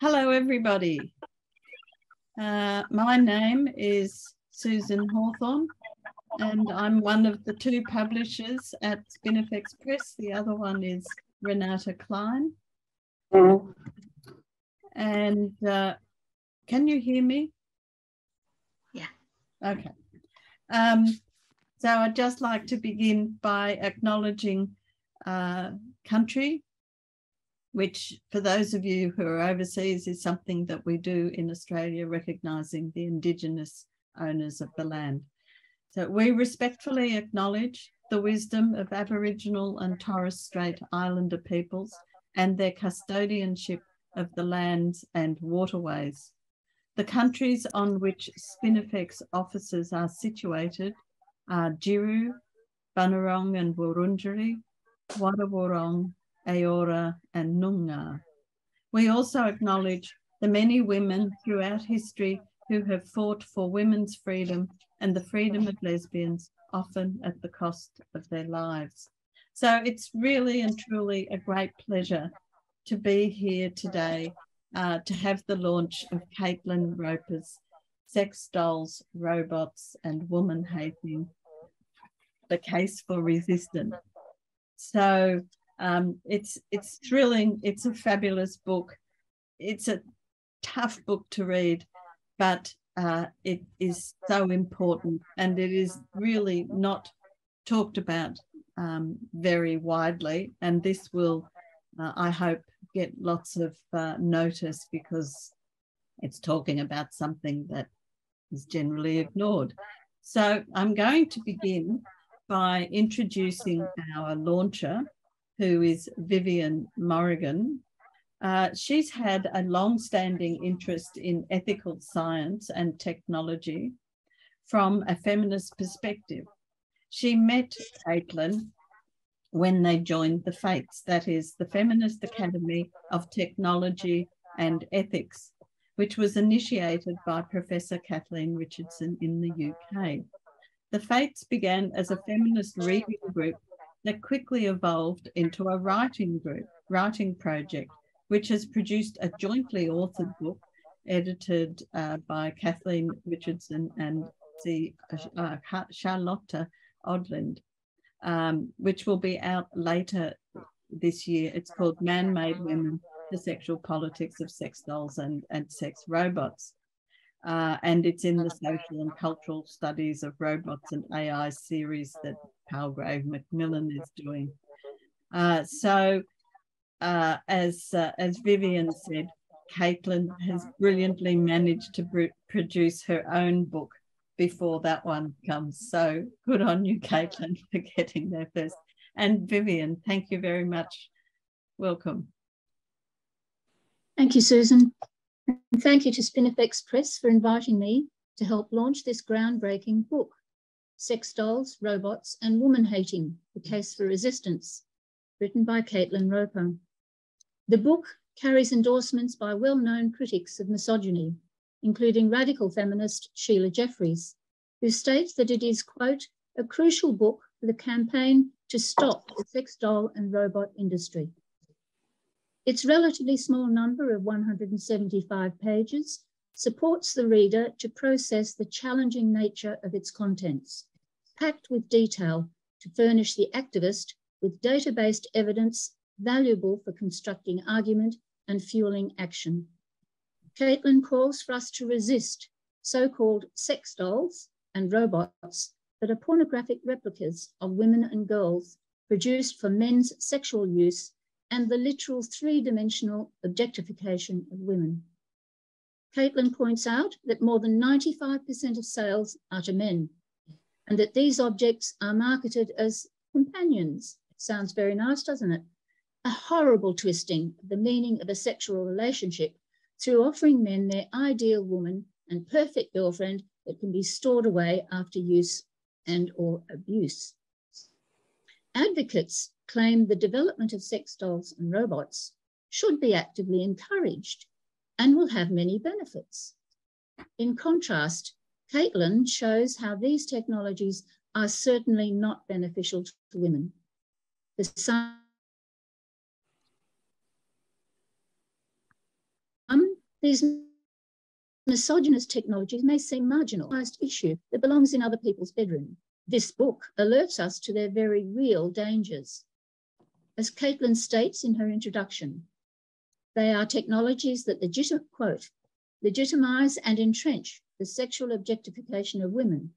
Hello, everybody. My name is Susan Hawthorne, and I'm one of the two publishers at Spinifex Press. The other one is Renata Klein. And can you hear me? Yeah. Okay. So I'd just like to begin by acknowledging country, which for those of you who are overseas is something that we do in Australia, recognising the Indigenous owners of the land. So we respectfully acknowledge the wisdom of Aboriginal and Torres Strait Islander peoples and their custodianship of the lands and waterways. The countries on which Spinifex offices are situated are Jiru, Bunurong and Wurundjeri, Wadawurrung, Eora and Noongar. We also acknowledge the many women throughout history who have fought for women's freedom and the freedom of lesbians, often at the cost of their lives. So it's really and truly a great pleasure to be here today to have the launch of Caitlin Roper's Sex Dolls, Robots and Woman Hating, The Case for Resistance. So it's thrilling. It's a fabulous book. It's a tough book to read, but it is so important, and it is really not talked about very widely. And this will, I hope, get lots of notice because it's talking about something that is generally ignored. So I'm going to begin by introducing our launcher, who is Viviane Morrigan. She's had a long-standing interest in ethical science and technology from a feminist perspective. She met Caitlin when they joined the FATES, that is the Feminist Academy of Technology and Ethics, which was initiated by Professor Kathleen Richardson in the UK. The FATES began as a feminist reading group that quickly evolved into a writing project, which has produced a jointly authored book edited by Kathleen Richardson and Charlotte Odland, which will be out later this year. It's called Man-Made Women, The Sexual Politics of Sex Dolls and Sex Robots. And it's in the Social and Cultural Studies of Robots and AI series that Palgrave Macmillan is doing. As Viviane said, Caitlin has brilliantly managed to produce her own book before that one comes. So good on you, Caitlin, for getting there first. And Viviane, thank you very much. Welcome. Thank you, Susan. And thank you to Spinifex Press for inviting me to help launch this groundbreaking book, Sex Dolls, Robots and Woman Hating, The Case for Resistance, written by Caitlin Roper. The book carries endorsements by well-known critics of misogyny, including radical feminist Sheila Jeffreys, who states that it is, quote, a crucial book for the campaign to stop the sex doll and robot industry. Its relatively small number of 175 pages supports the reader to process the challenging nature of its contents, packed with detail to furnish the activist with data-based evidence valuable for constructing argument and fueling action. Caitlin calls for us to resist so-called sex dolls and robots that are pornographic replicas of women and girls produced for men's sexual use and the literal three-dimensional objectification of women. Caitlin points out that more than 95% of sales are to men, and that these objects are marketed as companions. Sounds very nice, doesn't it? A horrible twisting of the meaning of a sexual relationship through offering men their ideal woman and perfect girlfriend that can be stored away after use and or abuse. Advocates claim the development of sex dolls and robots should be actively encouraged and will have many benefits. In contrast, Caitlin shows how these technologies are certainly not beneficial to women. For some, These misogynist technologies may seem marginalised issue that belongs in other people's bedroom. This book alerts us to their very real dangers. As Caitlin states in her introduction, they are technologies that legitimise and entrench the sexual objectification of women,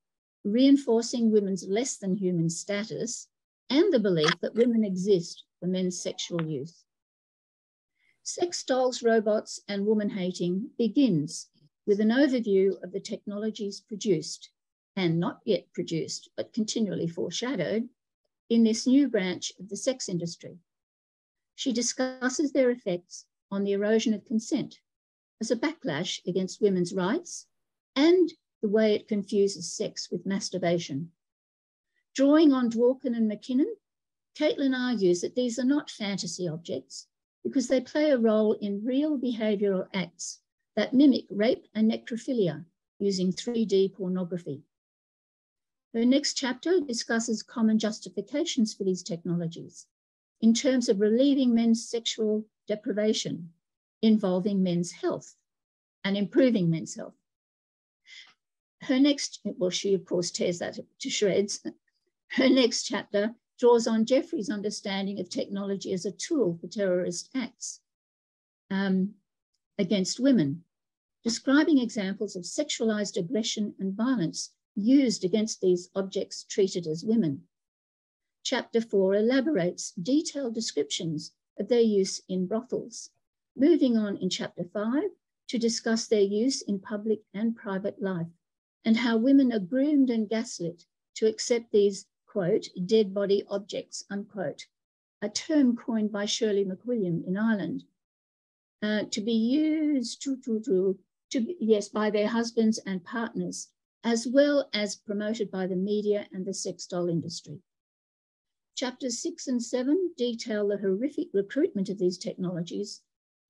reinforcing women's less than human status and the belief that women exist for men's sexual use. Sex dolls, robots, and woman hating begins with an overview of the technologies produced and not yet produced, but continually foreshadowed in this new branch of the sex industry. She discusses their effects on the erosion of consent as a backlash against women's rights and the way it confuses sex with masturbation. Drawing on Dworkin and McKinnon, Caitlin argues that these are not fantasy objects because they play a role in real behavioural acts that mimic rape and necrophilia using 3D pornography. Her next chapter discusses common justifications for these technologies in terms of relieving men's sexual deprivation, involving men's health and improving men's health. Her next, well, she of course tears that to shreds. Her next chapter draws on Jeffrey's understanding of technology as a tool for terrorist acts against women, describing examples of sexualized aggression and violence used against these objects treated as women. Chapter 4 elaborates detailed descriptions of their use in brothels, moving on in Chapter 5 to discuss their use in public and private life and how women are groomed and gaslit to accept these, quote, dead body objects, unquote, a term coined by Shirley McWilliam in Ireland, to be used by their husbands and partners, as well as promoted by the media and the sex doll industry. Chapters 6 and 7 detail the horrific recruitment of these technologies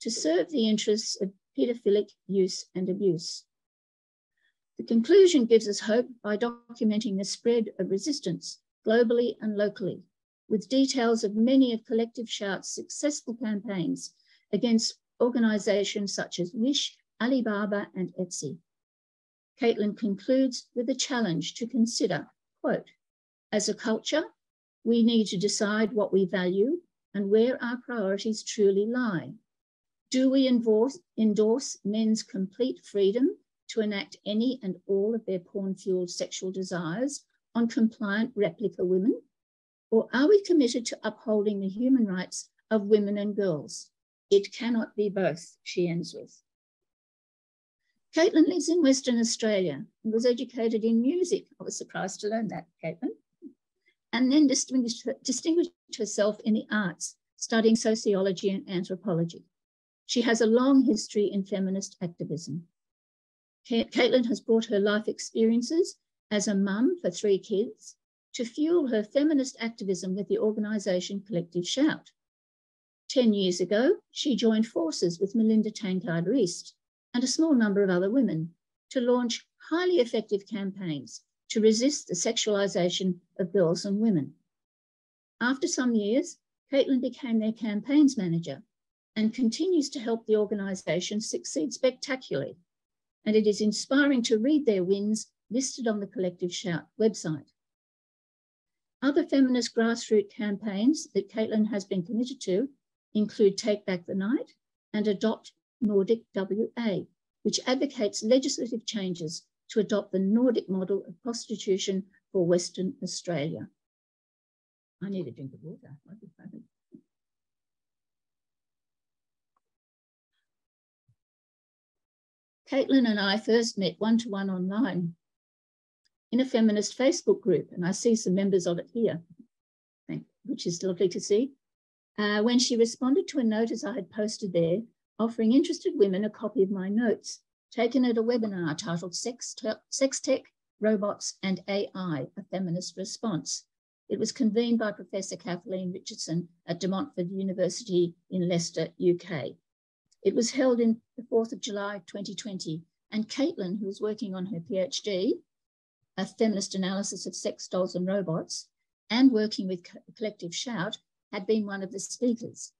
to serve the interests of paedophilic use and abuse. The conclusion gives us hope by documenting the spread of resistance globally and locally, with details of many of Collective Shout's successful campaigns against organisations such as Wish, Alibaba, and Etsy. Caitlin concludes with a challenge to consider, quote, as a culture, we need to decide what we value and where our priorities truly lie. Do we endorse men's complete freedom to enact any and all of their porn-fueled sexual desires on compliant replica women? Or are we committed to upholding the human rights of women and girls? It cannot be both, she ends with. Caitlin lives in Western Australia and was educated in music. I was surprised to learn that, Caitlin. And then distinguished herself in the arts, studying sociology and anthropology. She has a long history in feminist activism. Caitlin has brought her life experiences as a mum for 3 kids to fuel her feminist activism with the organisation Collective Shout. 10 years ago, she joined forces with Melinda Tankard-Reist and a small number of other women to launch highly effective campaigns to resist the sexualisation of girls and women. After some years, Caitlin became their campaigns manager and continues to help the organisation succeed spectacularly. And it is inspiring to read their wins listed on the Collective Shout website. Other feminist grassroots campaigns that Caitlin has been committed to include Take Back the Night and Adopt Nordic WA, which advocates legislative changes to adopt the Nordic model of prostitution for Western Australia. I need a drink of water. Caitlin and I first met one-to-one online in a feminist Facebook group, and I see some members of it here, which is lovely to see, when she responded to a notice I had posted there offering interested women a copy of my notes taken at a webinar titled Sex Tech, Robots and AI, a Feminist Response. It was convened by Professor Kathleen Richardson at De Montfort University in Leicester, UK. It was held in the 4th of July 2020, and Caitlin, who was working on her PhD, a feminist analysis of sex dolls and robots, and working with Collective Shout, had been one of the speakers.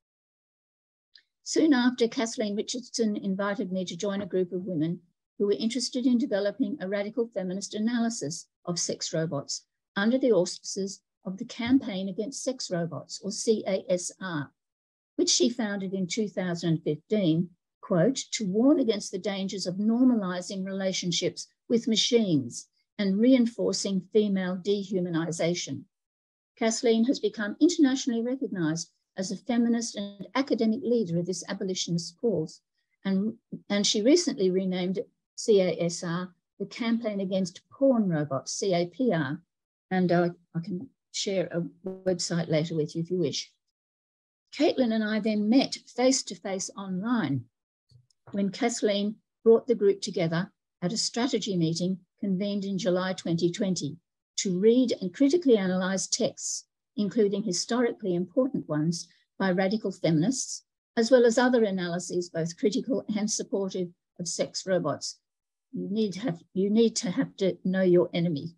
Soon after, Kathleen Richardson invited me to join a group of women who were interested in developing a radical feminist analysis of sex robots under the auspices of the Campaign Against Sex Robots, or CASR, which she founded in 2015, quote, to warn against the dangers of normalizing relationships with machines and reinforcing female dehumanization. Kathleen has become internationally recognized as a feminist and academic leader of this abolitionist cause, and she recently renamed CASR the Campaign Against Porn Robots, CAPR, and I can share a website later with you if you wish. Caitlin and I then met face-to-face online when Kathleen brought the group together at a strategy meeting convened in July 2020 to read and critically analyse texts, including historically important ones by radical feminists, as well as other analyses, both critical and supportive of sex robots. You need to know your enemy.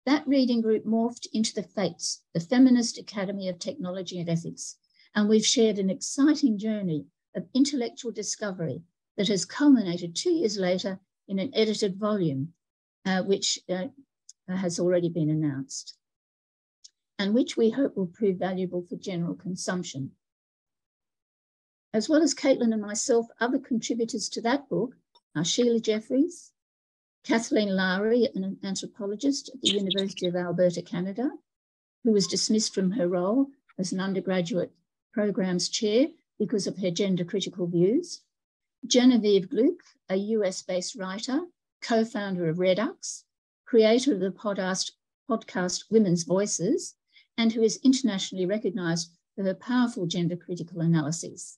That reading group morphed into the FATES, the Feminist Academy of Technology and Ethics, and we've shared an exciting journey of intellectual discovery that has culminated 2 years later in an edited volume, which has already been announced, and which we hope will prove valuable for general consumption. As well as Caitlin and myself, other contributors to that book are Sheila Jeffries, Kathleen Lowry, an anthropologist at the University of Alberta, Canada, who was dismissed from her role as an undergraduate programs chair because of her gender critical views, Genevieve Gluck, a US-based writer, co-founder of Redux, creator of the podcast Women's Voices, and who is internationally recognized for her powerful gender critical analyses.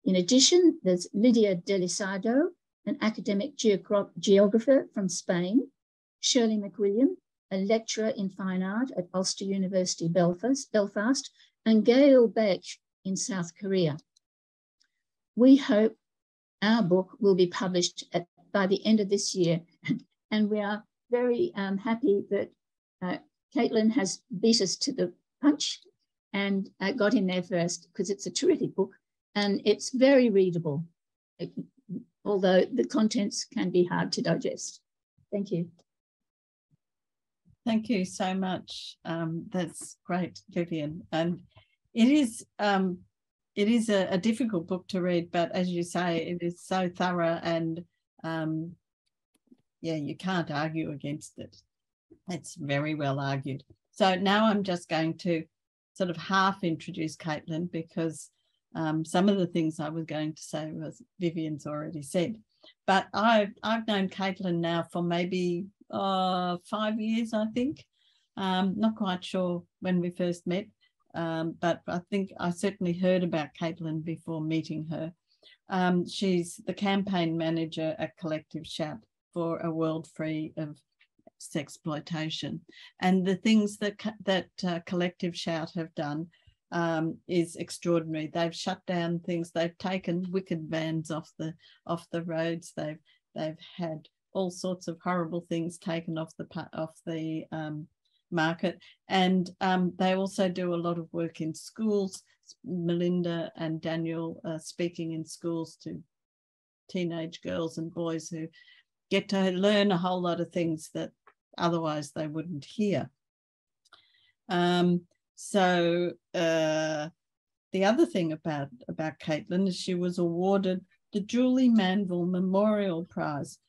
In addition, there's Lydia Delisardo, an academic geographer from Spain, Shirley McWilliam, a lecturer in fine art at Ulster University Belfast, and Gail Beck in South Korea. We hope our book will be published by the end of this year, and we are very happy that Caitlin has beat us to the punch and got in there first, because it's a terrific book and it's very readable, although the contents can be hard to digest. Thank you. Thank you so much. That's great, Viviane. And it is a difficult book to read, but as you say, it is so thorough, and yeah, you can't argue against it. It's very well argued. So now I'm just going to sort of half introduce Caitlin, because some of the things I was going to say was Viviane's already said. But I've known Caitlin now for maybe 5 years, I think. Not quite sure when we first met, but I think I certainly heard about Caitlin before meeting her. She's the campaign manager at Collective Shout for a world free of sexploitation. And the things that Collective Shout have done is extraordinary. They've shut down things. They've taken wicked vans off the roads. They've had all sorts of horrible things taken off the market, and they also do a lot of work in schools. Melinda and Daniel are speaking in schools to teenage girls and boys who get to learn a whole lot of things that otherwise they wouldn't hear. So the other thing about Caitlin is she was awarded the Julie Manville Memorial Prize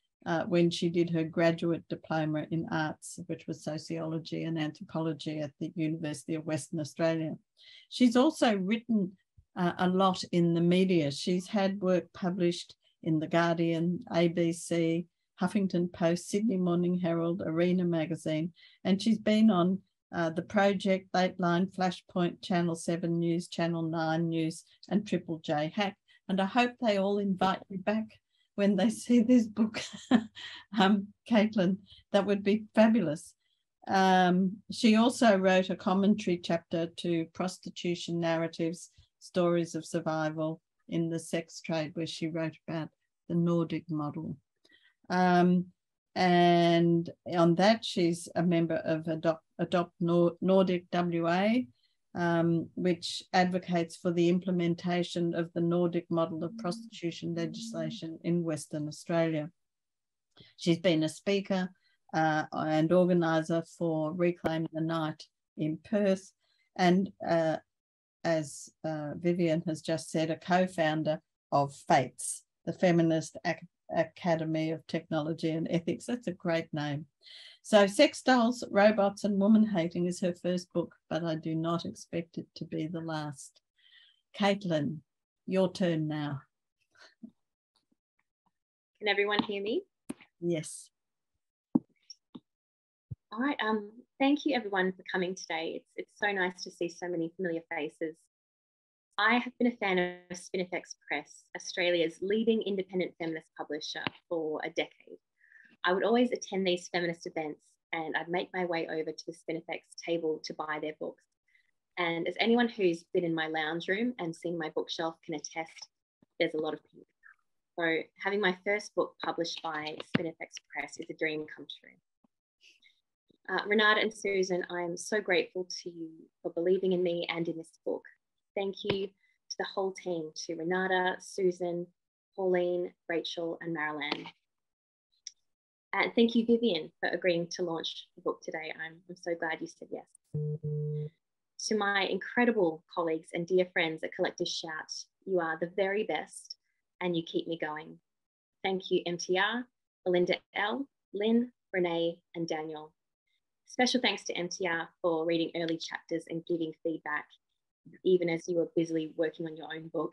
when she did her graduate diploma in arts, which was sociology and anthropology at the University of Western Australia. She's also written a lot in the media. She's had work published in The Guardian, ABC, Huffington Post, Sydney Morning Herald, Arena Magazine, and she's been on The Project, Dateline, Flashpoint, Channel 7 News, Channel 9 News, and Triple J Hack. And I hope they all invite you back when they see this book, Caitlin. That would be fabulous. She also wrote a commentary chapter to Prostitution Narratives, Stories of Survival in the Sex Trade, where she wrote about the Nordic model. And on that, she's a member of Adopt Nordic WA, which advocates for the implementation of the Nordic model of prostitution legislation in Western Australia. She's been a speaker and organiser for Reclaim the Night in Perth, and as Viviane has just said, a co-founder of FATES, the Feminist Academy of Technology and Ethics. That's a great name. So Sex Dolls, Robots and Woman Hating is her first book, but I do not expect it to be the last. Caitlin, your turn now. Can everyone hear me? Yes. All right. Thank you everyone for coming today. It's so nice to see so many familiar faces. I have been a fan of Spinifex Press, Australia's leading independent feminist publisher, for a decade. I would always attend these feminist events and I'd make my way over to the Spinifex table to buy their books. And as anyone who's been in my lounge room and seen my bookshelf can attest, there's a lot of pink. So having my first book published by Spinifex Press is a dream come true. Renata and Susan, I'm so grateful to you for believing in me and in this book. Thank you to the whole team, to Renata, Susan, Pauline, Rachel, and Marilyn. And thank you, Viviane, for agreeing to launch the book today. I'm so glad you said yes. To my incredible colleagues and dear friends at Collective Shout, you are the very best and you keep me going. Thank you, MTR, Belinda L, Lynn, Renee, and Daniel. Special thanks to MTR for reading early chapters and giving feedback, even as you were busily working on your own book.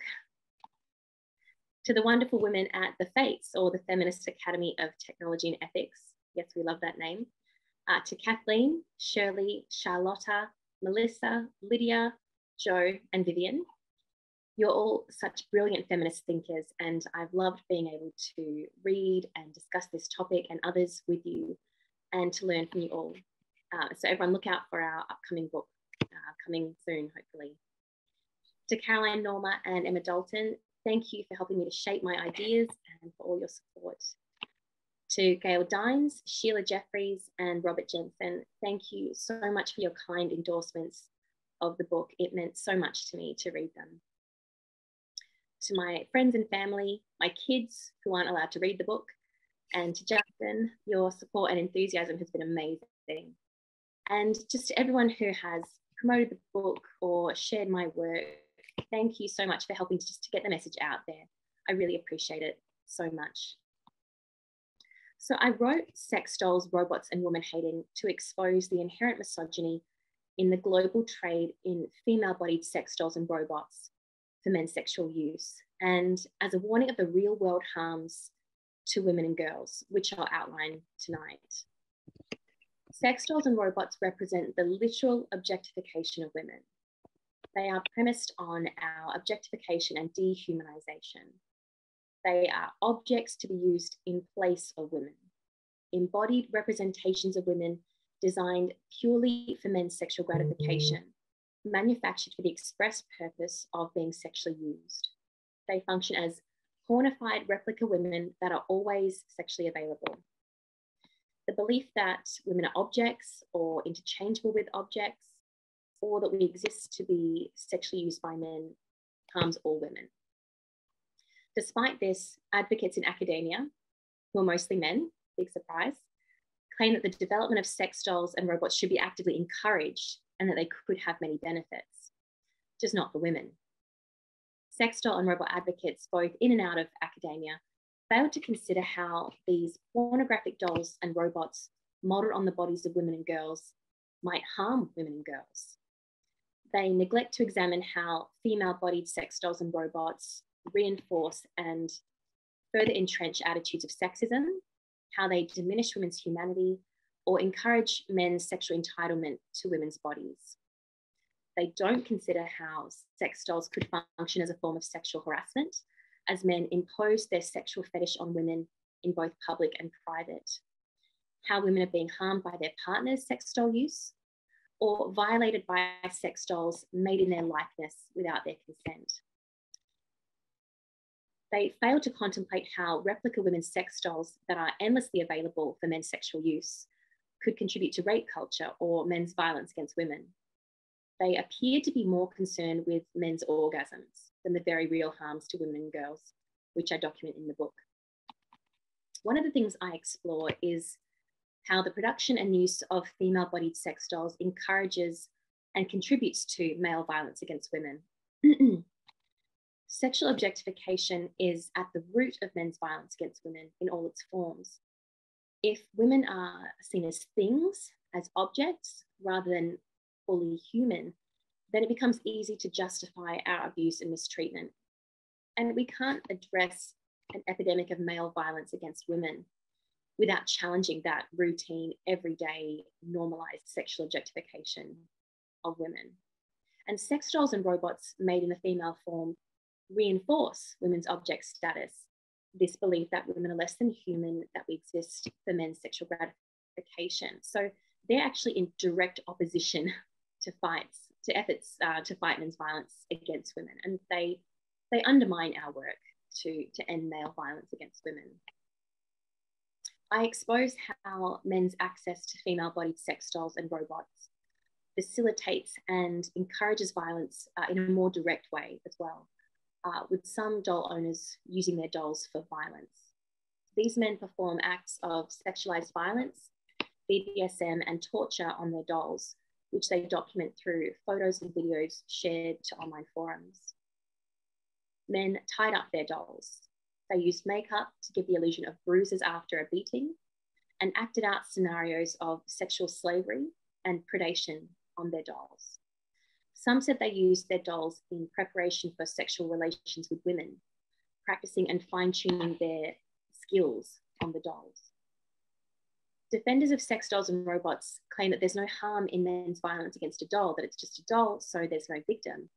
To the wonderful women at the FATES, or the Feminist Academy of Technology and Ethics. Yes, we love that name. To Kathleen, Shirley, Charlotta, Melissa, Lydia, Jo, and Viviane. You're all such brilliant feminist thinkers, and I've loved being able to read and discuss this topic and others with you and to learn from you all. So everyone look out for our upcoming book, coming soon, hopefully. To Caroline, Norma, and Emma Dalton, thank you for helping me to shape my ideas and for all your support. To Gail Dines, Sheila Jeffries, and Robert Jensen, thank you so much for your kind endorsements of the book. It meant so much to me to read them. To my friends and family, my kids who aren't allowed to read the book, and to Justin, your support and enthusiasm has been amazing. And just to everyone who has promoted the book or shared my work, thank you so much for helping to get the message out there. I really appreciate it so much. So I wrote Sex Dolls, Robots and Woman Hating to expose the inherent misogyny in the global trade in female-bodied sex dolls and robots for men's sexual use, and as a warning of the real-world harms to women and girls, which I'll outline tonight. Sex dolls and robots represent the literal objectification of women. They are premised on our objectification and dehumanization. They are objects to be used in place of women, embodied representations of women designed purely for men's sexual gratification, manufactured for the express purpose of being sexually used. They function as pornified replica women that are always sexually available. The belief that women are objects or interchangeable with objects, or that we exist to be sexually used by men, harms all women. Despite this, advocates in academia, who are mostly men, big surprise, claim that the development of sex dolls and robots should be actively encouraged and that they could have many benefits, just not for women. Sex doll and robot advocates, both in and out of academia, failed to consider how these pornographic dolls and robots modeled on the bodies of women and girls might harm women and girls. They neglect to examine how female-bodied sex dolls and robots reinforce and further entrench attitudes of sexism, how they diminish women's humanity, or encourage men's sexual entitlement to women's bodies. They don't consider how sex dolls could function as a form of sexual harassment, as men impose their sexual fetish on women in both public and private, how women are being harmed by their partner's sex doll use, or violated by sex dolls made in their likeness without their consent. They fail to contemplate how replica women's sex dolls that are endlessly available for men's sexual use could contribute to rape culture or men's violence against women. they appear to be more concerned with men's orgasms than the very real harms to women and girls, which I document in the book. One of the things I explore is how the production and use of female-bodied sex dolls encourages and contributes to male violence against women. Sexual objectification is at the root of men's violence against women in all its forms. If women are seen as things, as objects, rather than fully human, then it becomes easy to justify our abuse and mistreatment. And we can't address an epidemic of male violence against women without challenging that routine, everyday, normalized sexual objectification of women. And sex dolls and robots made in the female form reinforce women's object status, this belief that women are less than human, that we exist for men's sexual gratification. So they're actually in direct opposition to efforts to fight men's violence against women. And they undermine our work to end male violence against women. I expose how men's access to female-bodied sex dolls and robots facilitates and encourages violence in a more direct way as well, with some doll owners using their dolls for violence. These men perform acts of sexualized violence, BDSM, and torture on their dolls, which they document through photos and videos shared to online forums. Men tied up their dolls. They used makeup to give the illusion of bruises after a beating and acted out scenarios of sexual slavery and predation on their dolls. Some said they used their dolls in preparation for sexual relations with women, practicing and fine-tuning their skills on the dolls. Defenders of sex dolls and robots claim that there's no harm in men's violence against a doll, that it's just a doll, so there's no victim,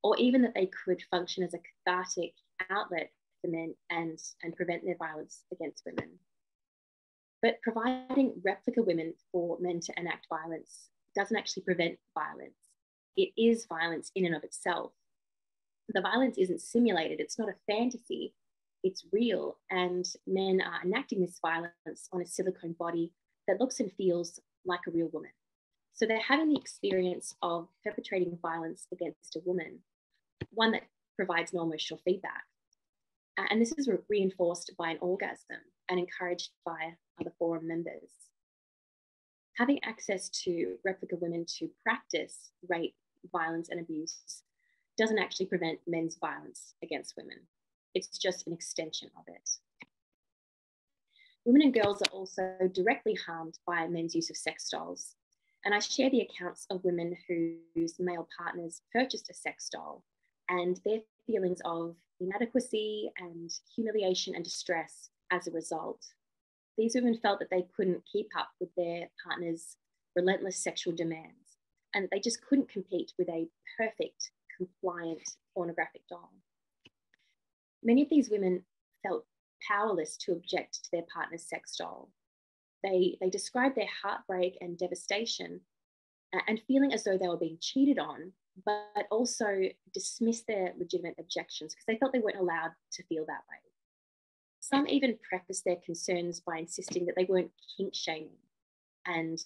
or even that they could function as a cathartic outlet for men and prevent their violence against women. But providing replica women for men to enact violence doesn't actually prevent violence. It is violence in and of itself. The violence isn't simulated, it's not a fantasy, it's real, and men are enacting this violence on a silicone body that looks and feels like a real woman. So they're having the experience of perpetrating violence against a woman, one that provides no emotional feedback. And this is reinforced by an orgasm and encouraged by other forum members. Having access to replica women to practice rape, violence, and abuse doesn't actually prevent men's violence against women. It's just an extension of it. Women and girls are also directly harmed by men's use of sex dolls. And I share the accounts of women whose male partners purchased a sex doll and their feelings of inadequacy and humiliation and distress as a result. These women felt that they couldn't keep up with their partner's relentless sexual demands and they just couldn't compete with a perfect, compliant pornographic doll. Many of these women felt powerless to object to their partner's sex doll. They described their heartbreak and devastation and feeling as though they were being cheated on, but also dismissed their legitimate objections because they felt they weren't allowed to feel that way. Some even prefaced their concerns by insisting that they weren't kink shaming and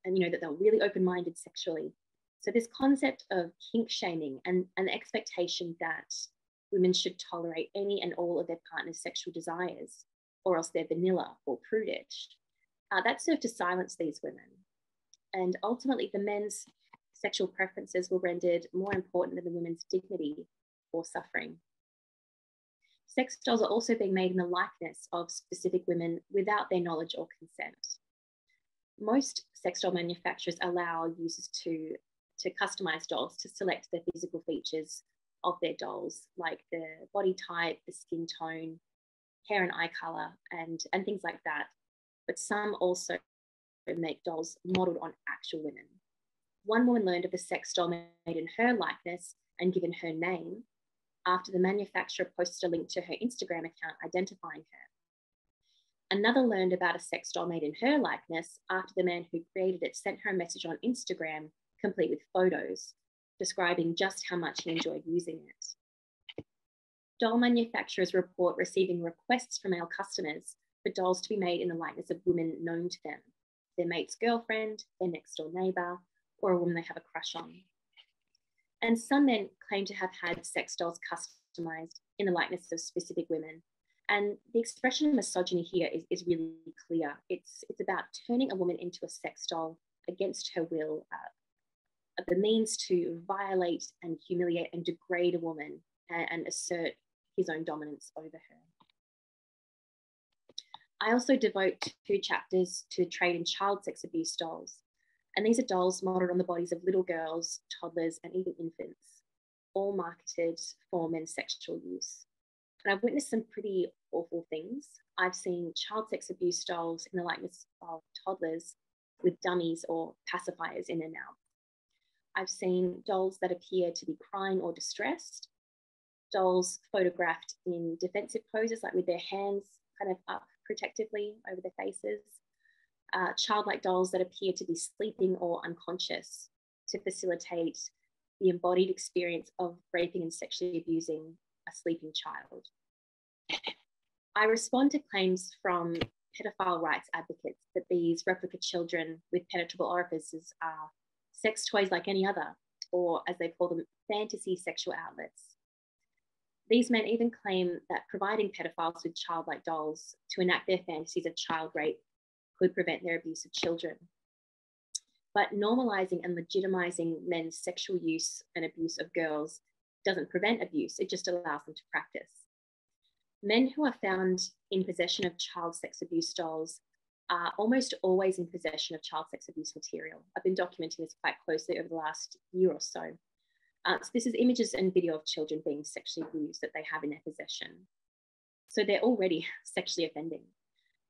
that they were really open-minded sexually. So this concept of kink shaming and the expectation that women should tolerate any and all of their partner's sexual desires, or else they're vanilla or prudish, that served to silence these women. And ultimately, the men's sexual preferences were rendered more important than the women's dignity or suffering. Sex dolls are also being made in the likeness of specific women without their knowledge or consent. Most sex doll manufacturers allow users to customize dolls to select the physical features of their dolls, like the body type, the skin tone, hair and eye color, and things like that. But some also make dolls modeled on actual women. One woman learned of a sex doll made in her likeness and given her name after the manufacturer posted a link to her Instagram account identifying her. Another learned about a sex doll made in her likeness after the man who created it sent her a message on Instagram, complete with photos, describing just how much he enjoyed using it. Doll manufacturers report receiving requests from male customers for dolls to be made in the likeness of women known to them, their mate's girlfriend, their next door neighbor, or a woman they have a crush on. And some men claim to have had sex dolls customized in the likeness of specific women. And the expression of misogyny here is really clear. It's about turning a woman into a sex doll against her will, the means to violate and humiliate and degrade a woman and assert his own dominance over her. I also devote 2 chapters to trade in child sex abuse dolls. And these are dolls modeled on the bodies of little girls, toddlers, and even infants, all marketed for men's sexual use. And I've witnessed some pretty awful things. I've seen child sex abuse dolls in the likeness of toddlers with dummies or pacifiers in their mouth. I've seen dolls that appear to be crying or distressed, dolls photographed in defensive poses, like with their hands kind of up protectively over their faces, childlike dolls that appear to be sleeping or unconscious to facilitate the embodied experience of raping and sexually abusing a sleeping child. I respond to claims from pedophile rights advocates that these replica children with penetrable orifices are sex toys like any other, or as they call them, fantasy sexual outlets. These men even claim that providing pedophiles with childlike dolls to enact their fantasies of child rape could prevent their abuse of children. But normalizing and legitimizing men's sexual use and abuse of girls doesn't prevent abuse, it just allows them to practice. Men who are found in possession of child sex abuse dolls are almost always in possession of child sex abuse material. I've been documenting this quite closely over the last year or so. So this is images and video of children being sexually abused that they have in their possession. So they're already sexually offending.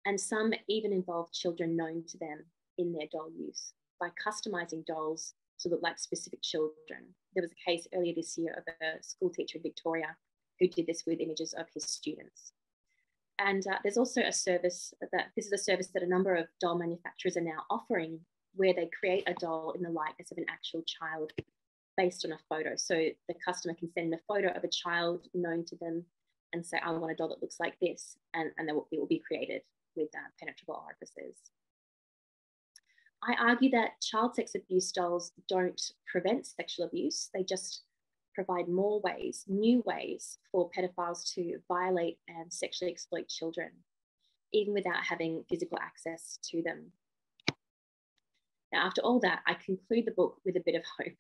And some even involve children known to them in their doll use by customizing dolls to look like specific children. There was a case earlier this year of a school teacher in Victoria who did this with images of his students. And there's also a service this is a service that a number of doll manufacturers are now offering, where they create a doll in the likeness of an actual child based on a photo. So the customer can send a photo of a child known to them and say, I want a doll that looks like this, and it will be created with penetrable orifices. I argue that child sex abuse dolls don't prevent sexual abuse. They just provide more ways, new ways for pedophiles to violate and sexually exploit children, even without having physical access to them. Now, after all that, I conclude the book with a bit of hope.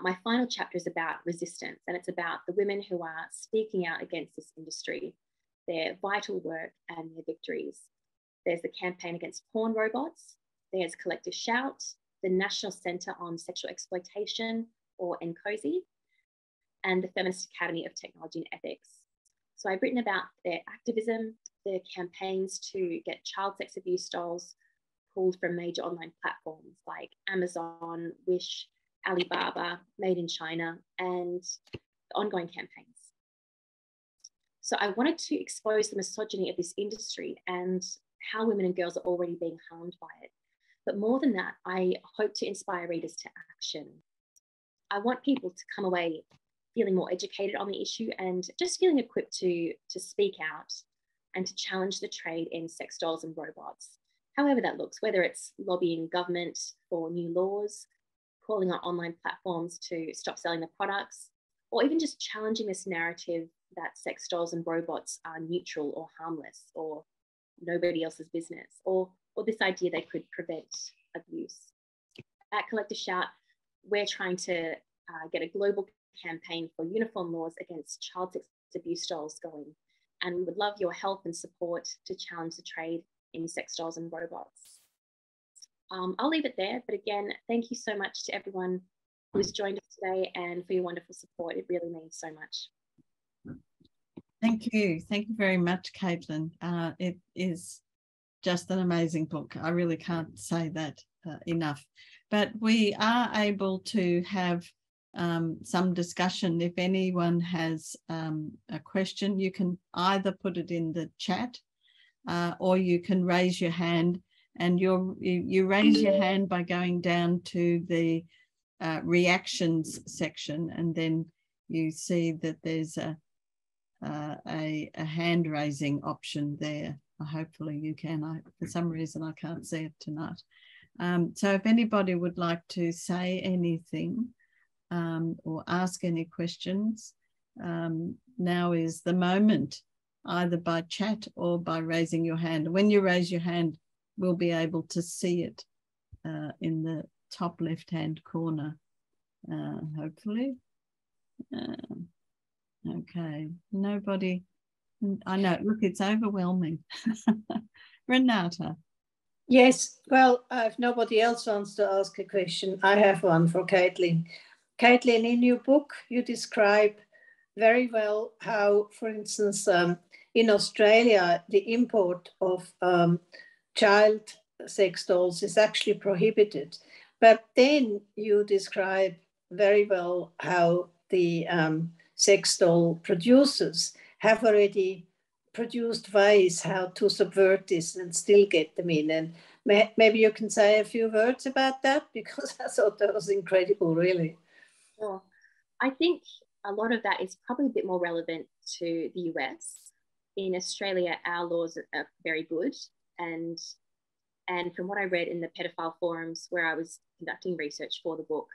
My final chapter is about resistance, and it's about the women who are speaking out against this industry, their vital work and their victories. There's the campaign against porn robots, there's Collective Shout, the National Centre on Sexual Exploitation, or NCOSE, and the Feminist Academy of Technology and Ethics. So I've written about their activism, their campaigns to get child sex abuse dolls pulled from major online platforms like Amazon, Wish, Alibaba, Made in China, and the ongoing campaigns. So I wanted to expose the misogyny of this industry and how women and girls are already being harmed by it. But more than that, I hope to inspire readers to action. I want people to come away feeling more educated on the issue and just feeling equipped to speak out and to challenge the trade in sex dolls and robots, however that looks, whether it's lobbying government for new laws, calling on online platforms to stop selling the products, or even just challenging this narrative that sex dolls and robots are neutral or harmless or nobody else's business, or this idea they could prevent abuse. At Collective Shout, we're trying to get a global campaign for uniform laws against child sex abuse dolls going, and we would love your help and support to challenge the trade in sex dolls and robots. I'll leave it there, but again, thank you so much to everyone who has joined us today and for your wonderful support. It really means so much. Thank you. Thank you very much, Caitlin. It is just an amazing book. I really can't say that enough. But we are able to have some discussion. If anyone has a question, you can either put it in the chat or you can raise your hand, and you raise your hand by going down to the reactions section, and then you see that there's a hand raising option there. Hopefully you can. For some reason I can't see it tonight. So if anybody would like to say anything, or ask any questions, now is the moment, either by chat or by raising your hand. When you raise your hand, we'll be able to see it in the top left-hand corner, hopefully. Okay, nobody. I know, look, it's overwhelming. Renata. Yes, well, if nobody else wants to ask a question, I have one for Caitlin. Caitlin, in your book, you describe very well how, for instance, in Australia, the import of child sex dolls is actually prohibited. But then you describe very well how the sex doll producers have already produced ways how to subvert this and still get them in. And maybe you can say a few words about that, because I thought that was incredible, really. Sure. I think a lot of that is probably a bit more relevant to the US. In Australia, our laws are very good. And from what I read in the pedophile forums where I was conducting research for the book,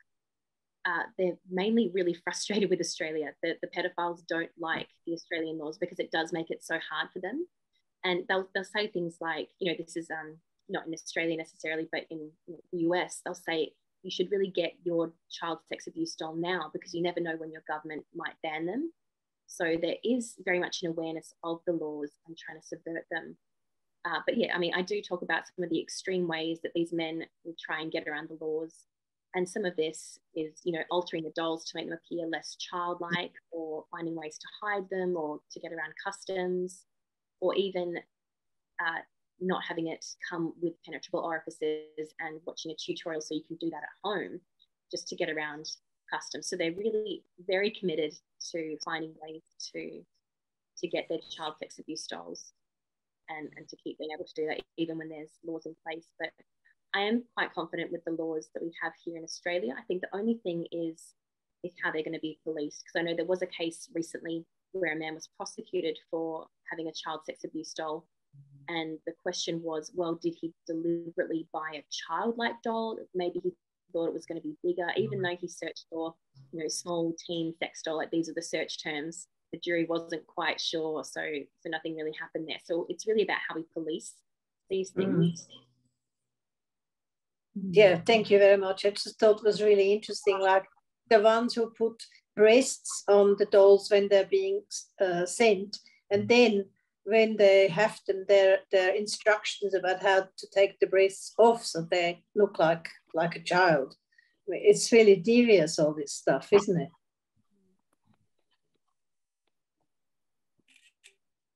they're mainly really frustrated with Australia. The pedophiles don't like the Australian laws because it does make it so hard for them. And they'll say things like, you know, this is not in Australia necessarily, but in the US, they'll say, you should really get your child sex abuse doll now, because you never know when your government might ban them. So there is very much an awareness of the laws and trying to subvert them. But yeah, I mean, I do talk about some of the extreme ways that these men will try and get around the laws. And some of this is, you know, altering the dolls to make them appear less childlike, or finding ways to hide them, or to get around customs, or even not having it come with penetrable orifices and watching a tutorial so you can do that at home, just to get around customs. So they're really very committed to finding ways to get their child sex abuse dolls and to keep being able to do that even when there's laws in place. But I am quite confident with the laws that we have here in Australia. I think the only thing is how they're going to be policed. Because I know there was a case recently where a man was prosecuted for having a child sex abuse doll. And the question was, well, did he deliberately buy a childlike doll? Maybe he thought it was going to be bigger, even though he searched for, you know, small teen sex doll, like these are the search terms. The jury wasn't quite sure, so nothing really happened there. So it's really about how we police these things. Yeah, thank you very much. I just thought it was really interesting, like the ones who put breasts on the dolls when they're being sent, and then when they have them, their instructions about how to take the breasts off so they look like a child. It's really devious, all this stuff, isn't it?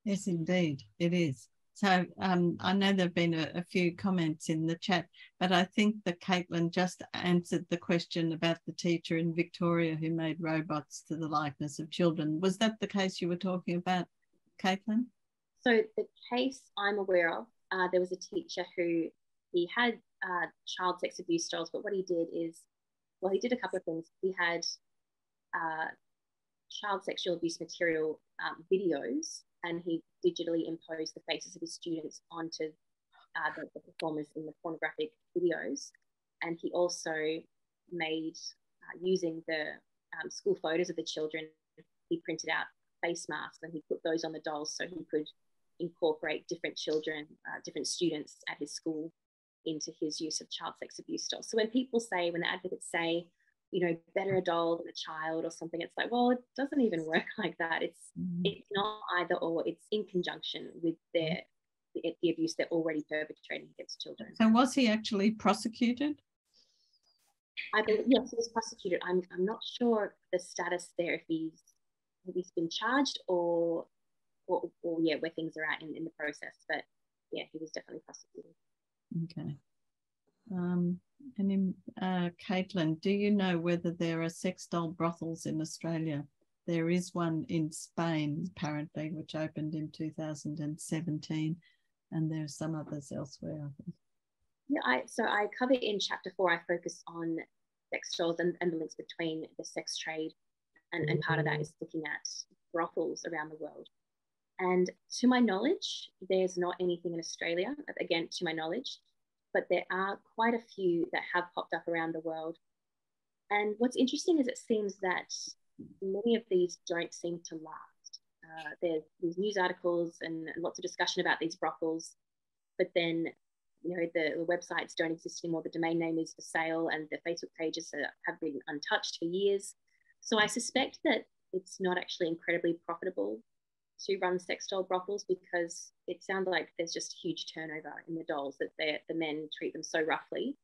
Yes, indeed, it is. So I know there have been a few comments in the chat, but I think that Caitlin just answered the question about the teacher in Victoria who made robots to the likeness of children. Was that the case you were talking about, Caitlin? So the case I'm aware of, there was a teacher who he had child sex abuse dolls, but what he did is, well, he did a couple of things. He had child sexual abuse material videos, and he digitally imposed the faces of his students onto the performers in the pornographic videos. And he also made, using the school photos of the children, he printed out face masks and he put those on the dolls so he could incorporate different children, different students at his school into his use of child sex abuse dolls. So when the advocates say, you know, better a doll than a child or something, it's like, well, it doesn't even work like that. It's not either or, it's in conjunction with the abuse they're already perpetrating against children. So was he actually prosecuted? I believe, yes, he was prosecuted. I'm not sure the status there, if he's been charged or yeah, where things are at in the process. But yeah, he was definitely prosecuted. Okay. Caitlin, do you know whether there are sex doll brothels in Australia? There is one in Spain, apparently, which opened in 2017, and there are some others elsewhere, I think. Yeah, so I cover in chapter 4, I focus on sex dolls and the links between the sex trade, and part of that is looking at brothels around the world. And to my knowledge, there's not anything in Australia, again, to my knowledge, but there are quite a few that have popped up around the world. And what's interesting is it seems that many of these don't seem to last. There's these news articles and lots of discussion about these brothels, but then the websites don't exist anymore. The domain name is for sale, and the Facebook pages have been untouched for years. So I suspect that it's not actually incredibly profitable to run sex doll brothels, because it sounds like there's just huge turnover in the dolls, that the men treat them so roughly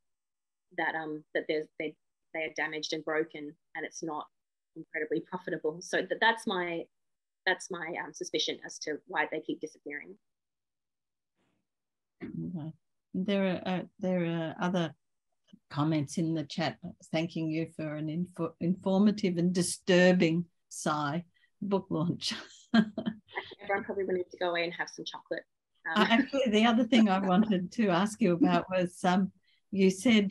that they are damaged and broken, and it's not incredibly profitable. So that's my suspicion as to why they keep disappearing. Okay. There are other comments in the chat thanking you for an informative and disturbing book launch. Everyone probably wanted to go away and have some chocolate. Actually, the other thing I wanted to ask you about was you say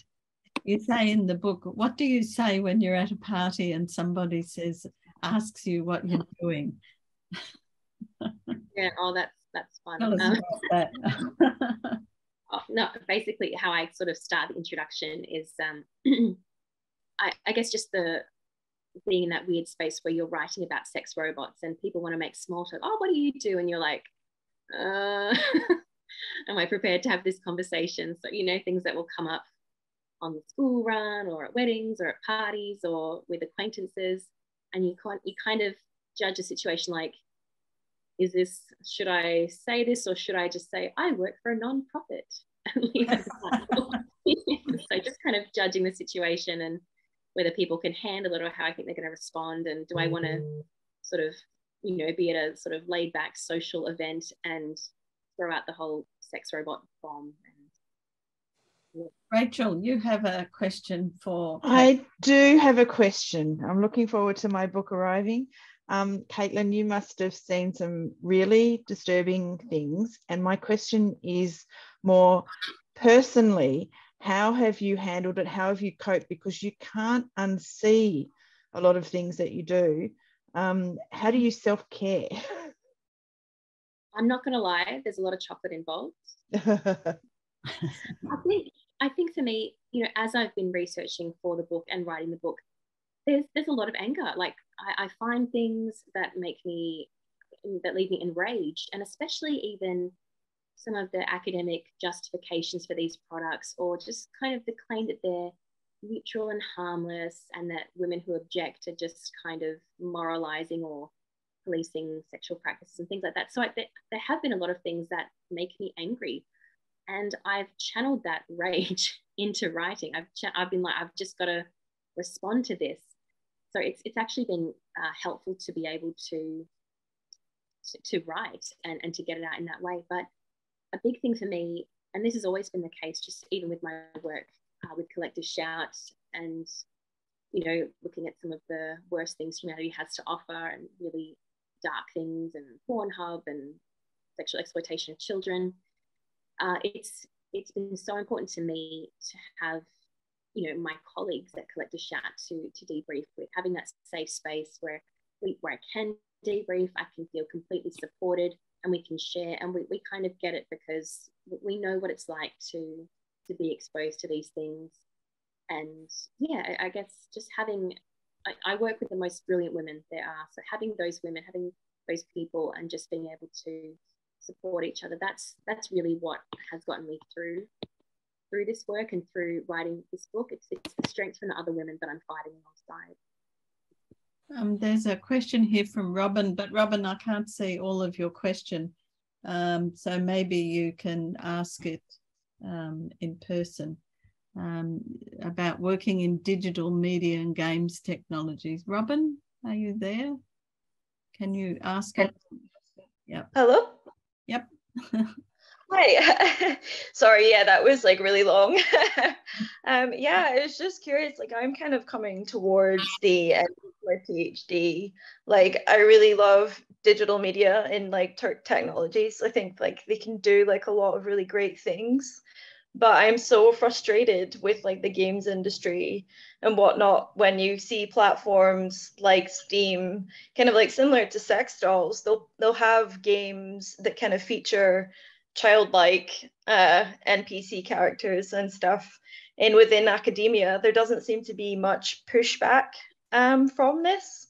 in the book, what do you say when you're at a party and somebody asks you what you're doing? Yeah, that's fun. Tell us about that. No, basically how I sort of start the introduction is I guess just the being in that weird space where you're writing about sex robots and people want to make small talk. Oh, what do you do? And you're like, am I prepared to have this conversation? So, things that will come up on the school run or at weddings or at parties or with acquaintances. And you kind of judge a situation like, should I say this, or should I just say, I work for a non-profit? So just kind of judging the situation and whether people can handle it or how I think they're going to respond. And do I want to sort of, be at a sort of laid back social event and throw out the whole sex robot bomb? Rachel, you have a question for Kate. I do have a question. I'm looking forward to my book arriving. Caitlin, you must have seen some really disturbing things. And my question is more personally, how have you handled it? How have you coped? Because you can't unsee a lot of things that you do. How do you self-care? I'm not going to lie, there's a lot of chocolate involved. I think for me, as I've been researching for the book and writing the book, there's a lot of anger. Like I find things that leave me enraged, and especially even some of the academic justifications for these products, or just kind of the claim that they're neutral and harmless, and that women who object are just kind of moralizing or policing sexual practices and things like that. So there have been a lot of things that make me angry, and I've channeled that rage into writing. I've been like, I've just got to respond to this. So it's actually been helpful to be able to write and to get it out in that way. But a big thing for me, and this has always been the case, just even with my work with Collective Shout, and looking at some of the worst things humanity has to offer, and really dark things, and Pornhub and sexual exploitation of children. It's been so important to me to have my colleagues at Collective Shout to debrief with, having that safe space where I can debrief, I can feel completely supported, and we can share, and we kind of get it because we know what it's like to be exposed to these things. And yeah, I guess just I work with the most brilliant women there are, so having those women, having those people, and just being able to support each other, that's really what has gotten me through this work and through writing this book. It's the strength from the other women that I'm fighting alongside. There's a question here from Robin, but Robin, I can't see all of your question. So maybe you can ask it in person, about working in digital media and games technologies. Robin, are you there? Can you ask it? Yep. Hello? Yep. Hi. Sorry, yeah, that was like really long. Yeah, I was just curious, like I'm kind of coming towards the end of my PhD. Like I really love digital media and like technologies. I think like they can do like a lot of really great things. But I'm so frustrated with like the games industry and whatnot when you see platforms like Steam, kind of like similar to sex dolls. They'll have games that kind of feature childlike NPC characters and stuff. And within academia, there doesn't seem to be much pushback from this.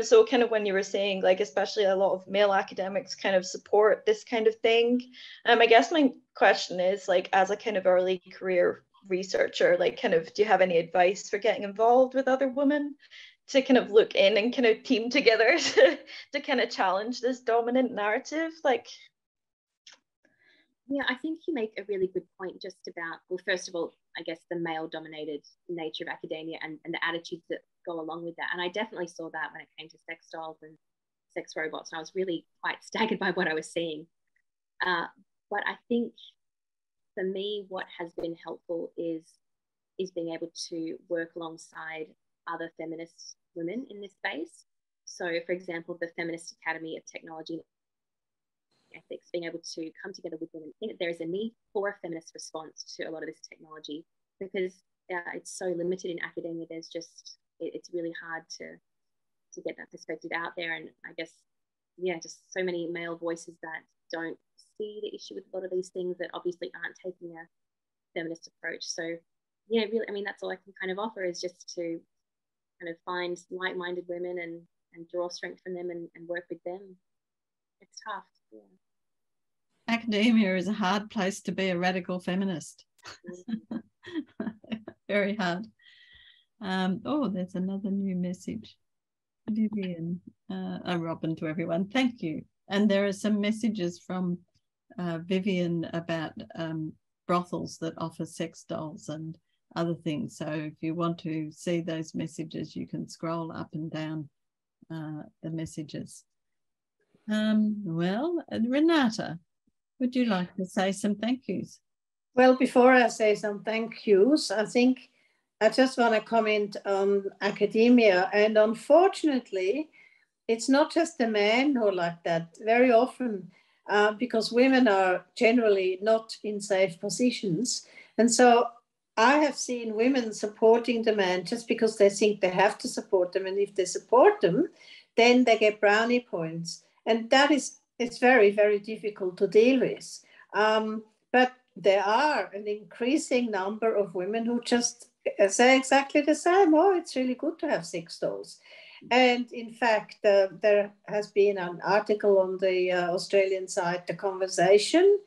So kind of when you were saying, like, especially a lot of male academics kind of support this kind of thing. I guess my question is, like, as a kind of early career researcher, like, kind of, do you have any advice for getting involved with other women to kind of look in and kind of team together to kind of challenge this dominant narrative? Like, yeah, I think you make a really good point just about, well, first of all, I guess the male-dominated nature of academia and the attitudes that go along with that. And I definitely saw that when it came to sex dolls and sex robots. And I was really quite staggered by what I was seeing. But I think for me, what has been helpful is being able to work alongside other feminist women in this space. So, for example, the Feminist Academy of Technology and Ethics, being able to come together with women. I think that there is a need for a feminist response to a lot of this technology because it's so limited in academia. There's just, it's really hard to get that perspective out there. And I guess, yeah, just so many male voices that don't see the issue with a lot of these things, that obviously aren't taking a feminist approach. So yeah, really, I mean, that's all I can kind of offer, is just to kind of find like-minded women and draw strength from them and work with them. It's tough. Yeah. Academia is a hard place to be a radical feminist. Very hard. Oh, there's another new message. Viviane, Robin, to everyone. Thank you. And there are some messages from Viviane about brothels that offer sex dolls and other things. So if you want to see those messages, you can scroll up and down the messages. Well, Renata, would you like to say some thank yous? Well, before I say some thank yous, I think I just want to comment on academia. And unfortunately, it's not just the men who are like that. Very often, because women are generally not in safe positions. And so I have seen women supporting the men just because they think they have to support them. And if they support them, then they get brownie points. And that is, it's very, very difficult to deal with. But there are an increasing number of women who just say exactly the same. Oh, it's really good to have sex dolls. And in fact, there has been an article on the Australian site, The Conversation,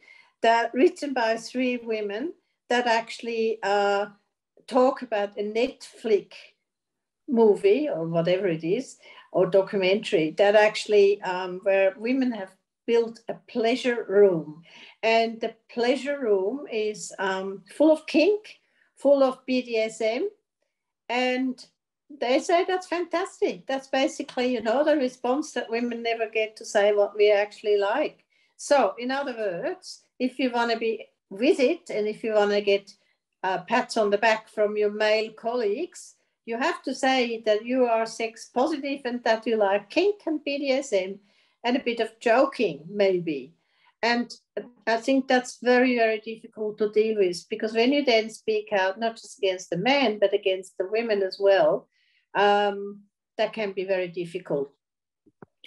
that written by 3 women that actually talk about a Netflix movie or whatever it is, or documentary, that actually where women have built a pleasure room. And the pleasure room is full of kink, full of BDSM. And they say that's fantastic. That's basically, the response that women never get to say what we actually like. So in other words, if you want to be with it and if you want to get pats on the back from your male colleagues, you have to say that you are sex positive and that you like kink and BDSM and a bit of joking, maybe. And I think that's very, very difficult to deal with, because when you then speak out, not just against the men, but against the women as well, that can be very difficult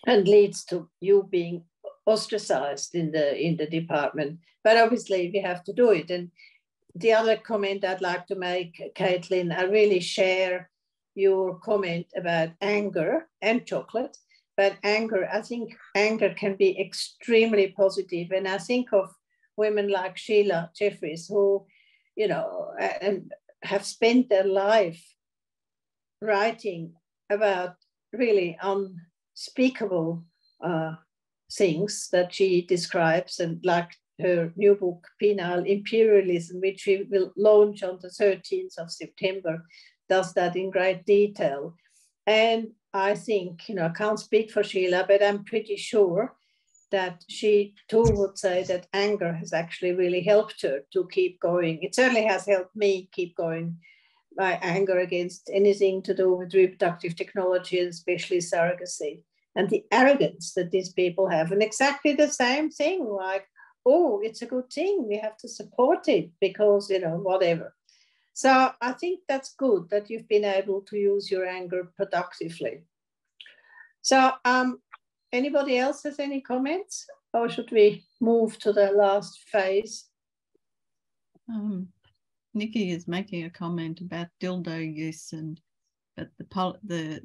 and leads to you being ostracized in the department. But obviously we have to do it. And the other comment I'd like to make, Caitlin, I really share your comment about anger and chocolate. But anger, I think anger can be extremely positive. And I think of women like Sheila Jeffries, who, and have spent their life writing about really unspeakable things that she describes, and like her new book, Penile Imperialism, which we will launch on the 13th of September, does that in great detail. And I think, I can't speak for Sheila, but I'm pretty sure that she too would say that anger has actually really helped her to keep going. It certainly has helped me keep going. My anger against anything to do with reproductive technology, and especially surrogacy, and the arrogance that these people have. And exactly the same thing, like, oh, it's a good thing, we have to support it because, whatever. So I think that's good that you've been able to use your anger productively. So anybody else has any comments or should we move to the last phase? Nikki is making a comment about dildo use, but the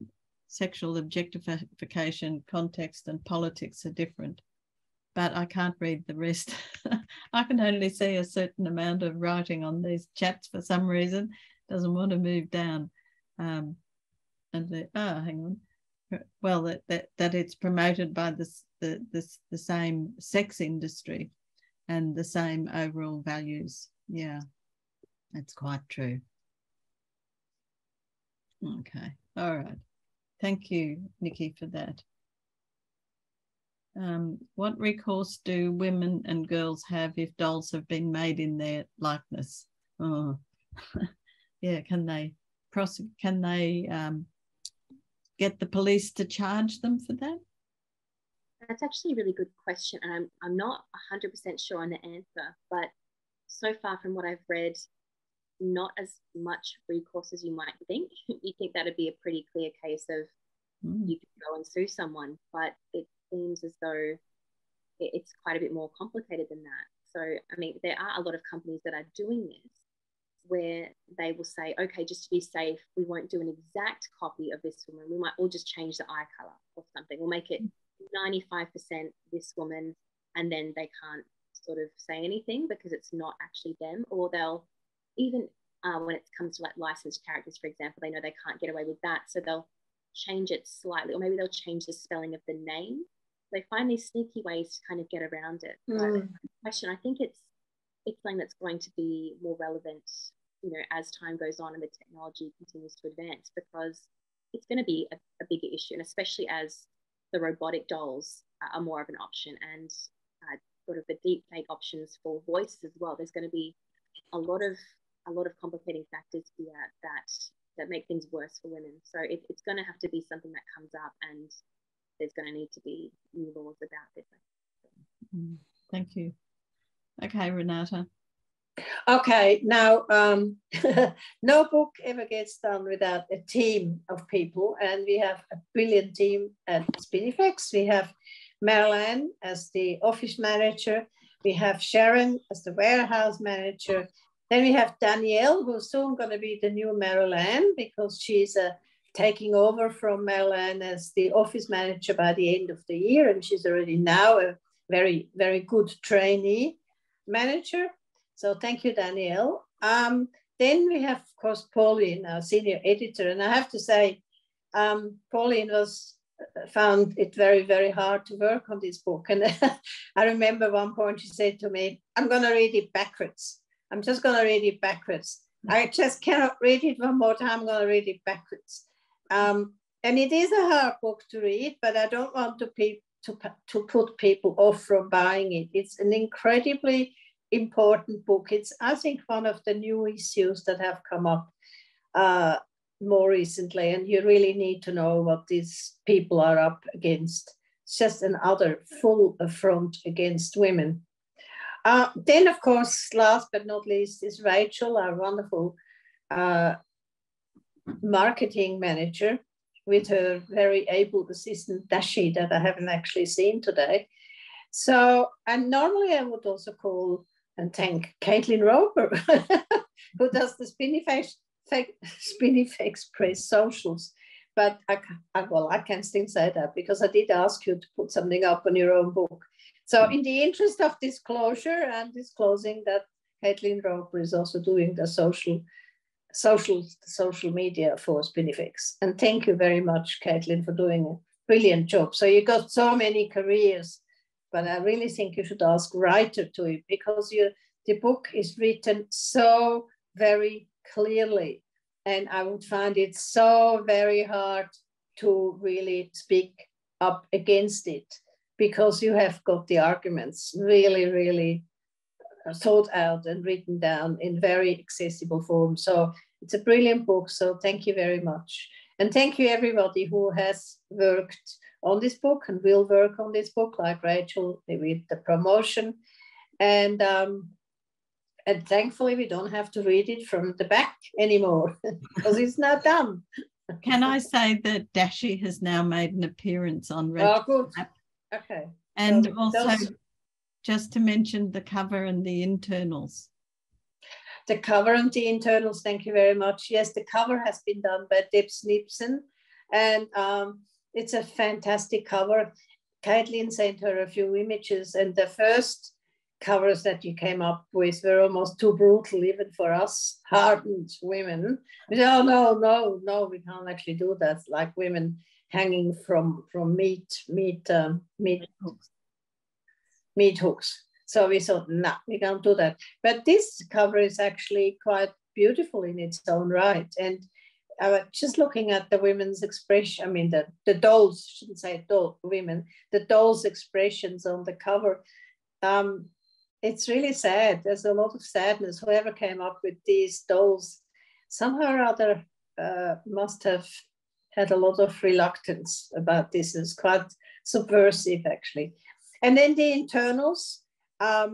sexual objectification context and politics are different. But I can't read the rest. I can only see a certain amount of writing on these chats for some reason. Doesn't want to move down. Hang on. Well, that it's promoted by the same sex industry and the same overall values. Yeah, that's quite true. Okay, all right. Thank you, Nikki, for that. What recourse do women and girls have if dolls have been made in their likeness? Oh, yeah. Can they get the police to charge them for that? That's actually a really good question, and I'm not 100% sure on the answer. But so far, from what I've read, not as much recourse as you might think. You think that'd be a pretty clear case of you could go and sue someone, but it seems as though it's quite a bit more complicated than that. So, I mean, there are a lot of companies that are doing this where they will say, okay, just to be safe, we won't do an exact copy of this woman. We might all just change the eye color or something. We'll make it 95% this woman, and then they can't sort of say anything because it's not actually them. Or they'll even, when it comes to like licensed characters, for example, they know they can't get away with that. So they'll change it slightly, or maybe they'll change the spelling of the name. They find these sneaky ways to kind of get around it. But question, I think it's something that's going to be more relevant, you know, as time goes on and the technology continues to advance, because it's going to be a bigger issue, and especially as the robotic dolls are more of an option, and sort of the deep fake options for voice as well. There's going to be a lot of complicating factors here that make things worse for women. So it's going to have to be something that comes up, and there's going to need to be new laws about this. Thank you. Okay, Renata. Okay, now no book ever gets done without a team of people, and we have a brilliant team at Spinifex. We have Marilyn as the office manager, we have Sharon as the warehouse manager, then we have Danielle, who's soon going to be the new Marilyn because she's taking over from Marilyn as the office manager by the end of the year, and she's already now a very, very good trainee manager. So thank you, Danielle. Then we have, of course, Pauline, our senior editor. And I have to say, Pauline found it very, very hard to work on this book. And I remember one point she said to me, I'm going to read it backwards. I'm just going to read it backwards. I just cannot read it one more time. I'm going to read it backwards. And it is a hard book to read, but I don't want to put people off from buying it. It's an incredibly important book. It's, I think, one of the new issues that have come up more recently, and you really need to know what these people are up against. It's just another full affront against women. Then, of course, last but not least is Rachel, our wonderful marketing manager, with her very able assistant Dashi that I haven't actually seen today. So, and normally I would also call and thank Caitlin Roper, who does the Spinifex Press socials. But I can still say that because I did ask you to put something up on your own book. So in the interest of disclosure and disclosing that Caitlin Roper is also doing the social media for Spinifex. And thank you very much, Caitlin, for doing a brilliant job. So you got so many careers, but I really think you should ask writer to it because the book is written so very clearly. And I would find it so very hard to really speak up against it because you have got the arguments really, really thought out and written down in very accessible form. So it's a brilliant book. So thank you very much. And thank you everybody who has worked on this book and will work on this book, like Rachel with the promotion. And thankfully we don't have to read it from the back anymore because it's not done. Can I say that Dashi has now made an appearance on Rachel's good. app? Okay. And So also, just to mention the cover and the internals. The cover and the internals, thank you very much. Yes, the cover has been done by Deb Snipson, and it's a fantastic cover. Caitlin sent her a few images, and the first covers that you came up with were almost too brutal, even for us hardened women. We said, oh, no, we can't actually do that. It's like women hanging from meat hooks. So we thought, no, we can't do that. But this cover is actually quite beautiful in its own right. And just looking at the women's expression, I mean, the dolls, shouldn't say women, the dolls' expressions on the cover, it's really sad. There's a lot of sadness. Whoever came up with these dolls, somehow or other, must have had a lot of reluctance about this. It's quite subversive, actually. And then the internals, our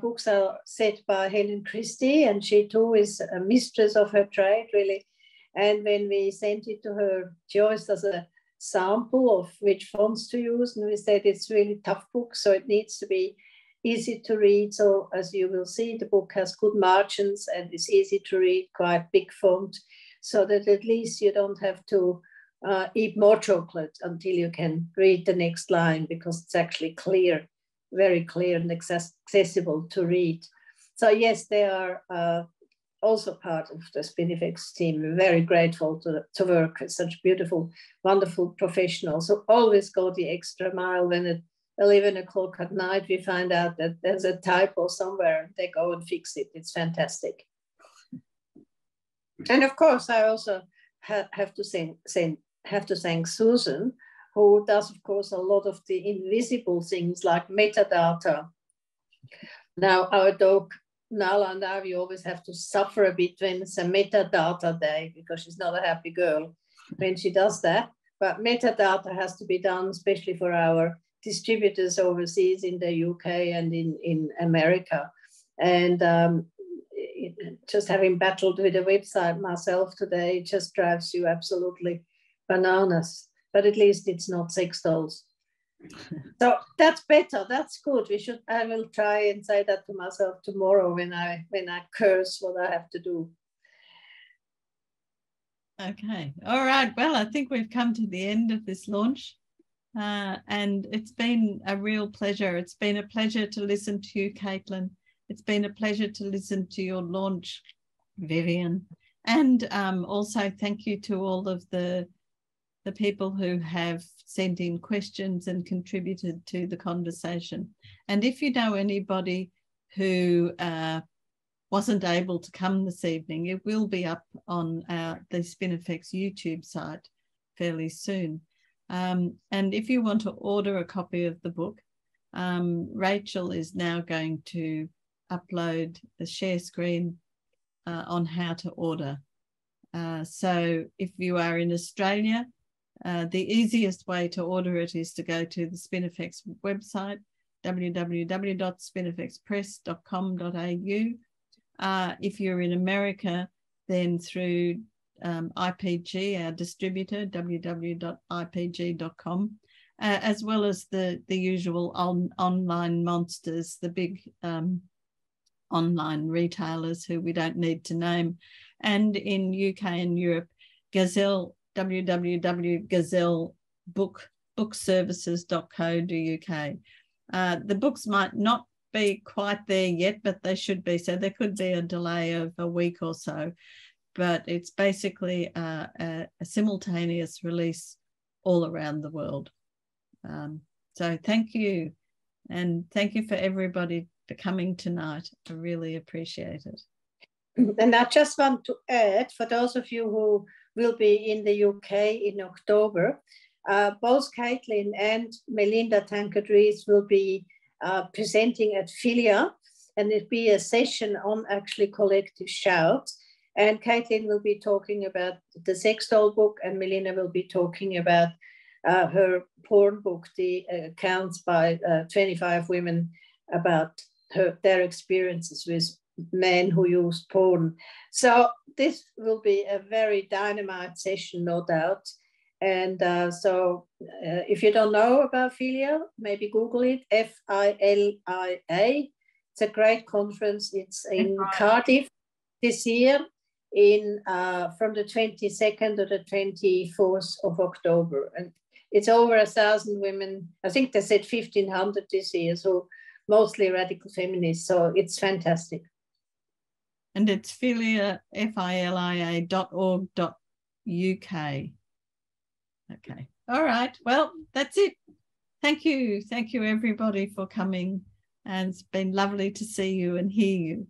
books are set by Helen Christie, and she too is a mistress of her trade, really. And when we sent it to her, she always does a sample of which fonts to use, and we said it's really tough book, so it needs to be easy to read. So as you will see, the book has good margins and is easy to read, quite big font, so that at least you don't have to eat more chocolate until you can read the next line, because it's actually clear, very clear and accessible to read. So yes, they are also part of the Spinifex team. We're very grateful to work with such beautiful, wonderful professionals who always go the extra mile. When at 11 o'clock at night we find out that there's a typo somewhere, they go and fix it. It's fantastic. And of course, I also have to thank Susan, who does, of course, a lot of the invisible things like metadata. Now, our dog, Nala, and I, we always have to suffer a bit when it's a metadata day, because she's not a happy girl when she does that. But metadata has to be done, especially for our distributors overseas in the UK and in America. And just having battled with a website myself today, it just drives you absolutely bananas. But at least it's not sex dolls. So that's better. That's good. I will try and say that to myself tomorrow when I curse what I have to do. Okay. All right. Well, I think we've come to the end of this launch. And it's been a real pleasure. It's been a pleasure to listen to you, Caitlin. It's been a pleasure to listen to your launch, Viviane. And also thank you to all of the people who have sent in questions and contributed to the conversation. And if you know anybody who wasn't able to come this evening, it will be up on the Spinifex YouTube site fairly soon. And if you want to order a copy of the book, Rachel is now going to upload the share screen on how to order. So if you are in Australia, the easiest way to order it is to go to the Spinifex website, www.spinifexpress.com.au. If you're in America, then through IPG, our distributor, www.ipg.com, as well as the usual online monsters, the big online retailers who we don't need to name. And in UK and Europe, Gazelle, www.gazellebookservices.co.uk. The books might not be quite there yet, but they should be. So there could be a delay of a week or so, but it's basically a simultaneous release all around the world. So thank you. And thank you for everybody for coming tonight. I really appreciate it. And I just want to add, for those of you who will be in the UK in October, both Caitlin and Melinda Tankard-Rees will be presenting at Filia, and it'll be a session on actually collective shout. And Caitlin will be talking about the sex doll book, and Melinda will be talking about her porn book, the accounts by 25 women about their experiences with men who use porn. So this will be a very dynamite session, no doubt. And so if you don't know about Philia, maybe Google it, F-I-L-I-A. It's a great conference. It's in Cardiff this year from the 22nd to the 24th of October. And it's over 1,000 women. I think they said 1,500 this year, so mostly radical feminists. So it's fantastic. And it's Philia, filia.org.uk. Okay. All right. Well, that's it. Thank you. Thank you, everybody, for coming. And it's been lovely to see you and hear you.